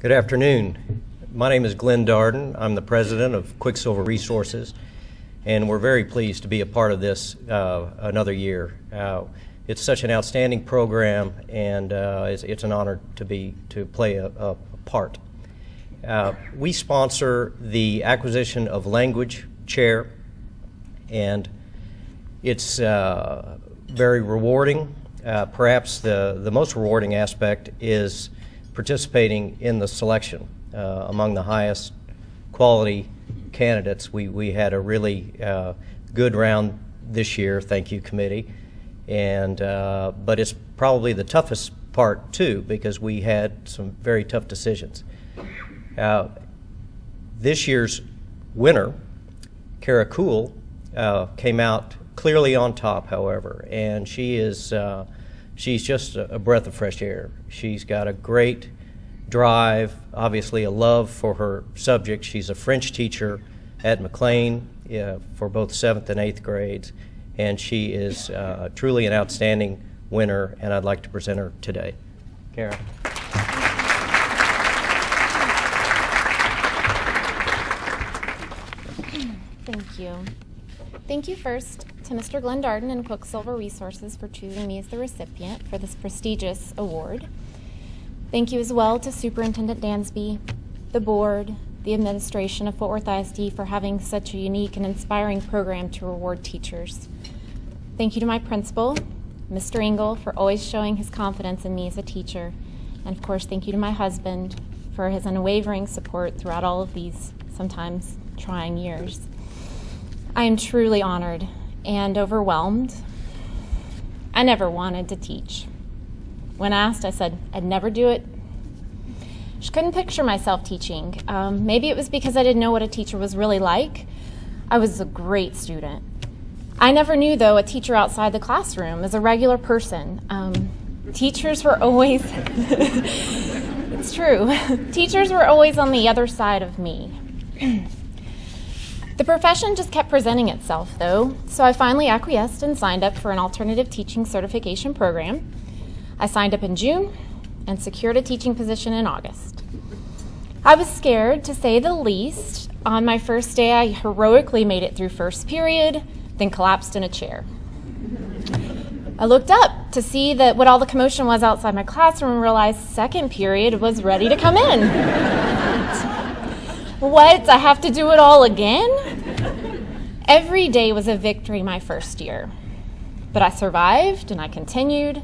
Good afternoon. My name is Glenn Darden. I'm the president of Quicksilver Resources, and we're very pleased to be a part of this another year. It's such an outstanding program, and it's an honor to play a part. We sponsor the acquisition of language chair, and it's very rewarding. Perhaps the most rewarding aspect is participating in the selection among the highest quality candidates. We had a really good round this year, thank you committee, and but it's probably the toughest part too, because we had some very tough decisions. This year's winner, Cara Kuhl, came out clearly on top, however, and she's just a breath of fresh air. She's got a great drive, obviously a love for her subject. She's a French teacher at McLean for both 7th and 8th grades, and she is truly an outstanding winner, and I'd like to present her today. Cara. Thank you. Thank you first to Mr. Glenn Darden and Quicksilver Resources for choosing me as the recipient for this prestigious award. Thank you as well to Superintendent Dansby, the board, the administration of Fort Worth ISD for having such a unique and inspiring program to reward teachers. Thank you to my principal, Mr. Engel, for always showing his confidence in me as a teacher. And of course, thank you to my husband for his unwavering support throughout all of these sometimes trying years. I am truly honored and overwhelmed. I never wanted to teach. When asked, I said I'd never do it. Just couldn't picture myself teaching. Maybe it was because I didn't know what a teacher was really like. I was a great student. I never knew, though, a teacher outside the classroom as a regular person. Teachers were always, it's true, teachers were always on the other side of me. The profession just kept presenting itself, though, so I finally acquiesced and signed up for an alternative teaching certification program. I signed up in June and secured a teaching position in August. I was scared, to say the least. On my first day, I heroically made it through first period, then collapsed in a chair. I looked up to see that what all the commotion was outside my classroom and realized second period was ready to come in. What? I have to do it all again? Every day was a victory my first year. But I survived and I continued.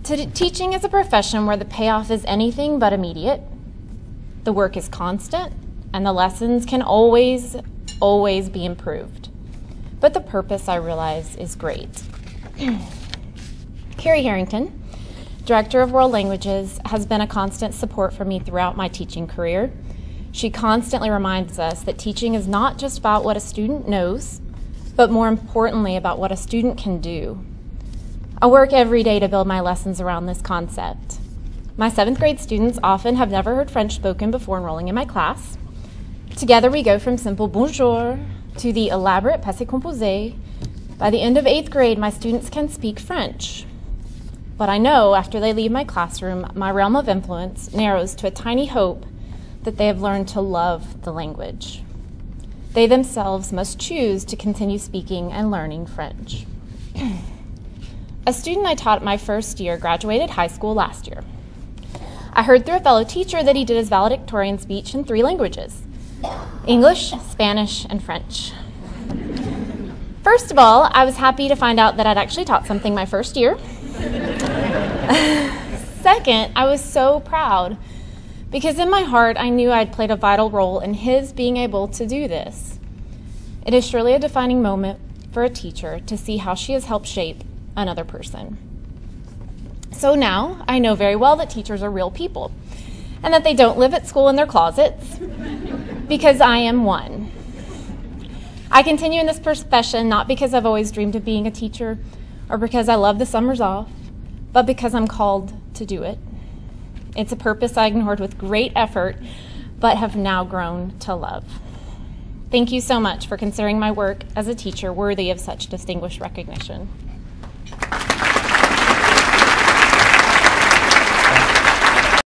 Teaching is a profession where the payoff is anything but immediate. The work is constant and the lessons can always be improved. But the purpose, I realize, is great. Carrie Harrington, Director of World Languages, has been a constant support for me throughout my teaching career. She constantly reminds us that teaching is not just about what a student knows, but more importantly about what a student can do. I work every day to build my lessons around this concept. My 7th grade students often have never heard French spoken before enrolling in my class. Together we go from simple bonjour to the elaborate passé composé. By the end of 8th grade, my students can speak French. But I know after they leave my classroom, my realm of influence narrows to a tiny hope that they have learned to love the language. They themselves must choose to continue speaking and learning French. A student I taught my first year graduated high school last year. I heard through a fellow teacher that he did his valedictorian speech in 3 languages: English, Spanish, and French. First of all, I was happy to find out that I'd actually taught something my first year. Second, I was so proud because in my heart, I knew I'd played a vital role in his being able to do this. It is surely a defining moment for a teacher to see how she has helped shape another person. So now, I know very well that teachers are real people and that they don't live at school in their closets, because I am one. I continue in this profession not because I've always dreamed of being a teacher or because I love the summers off, but because I'm called to do it. It's a purpose I ignored with great effort, but have now grown to love. Thank you so much for considering my work as a teacher worthy of such distinguished recognition.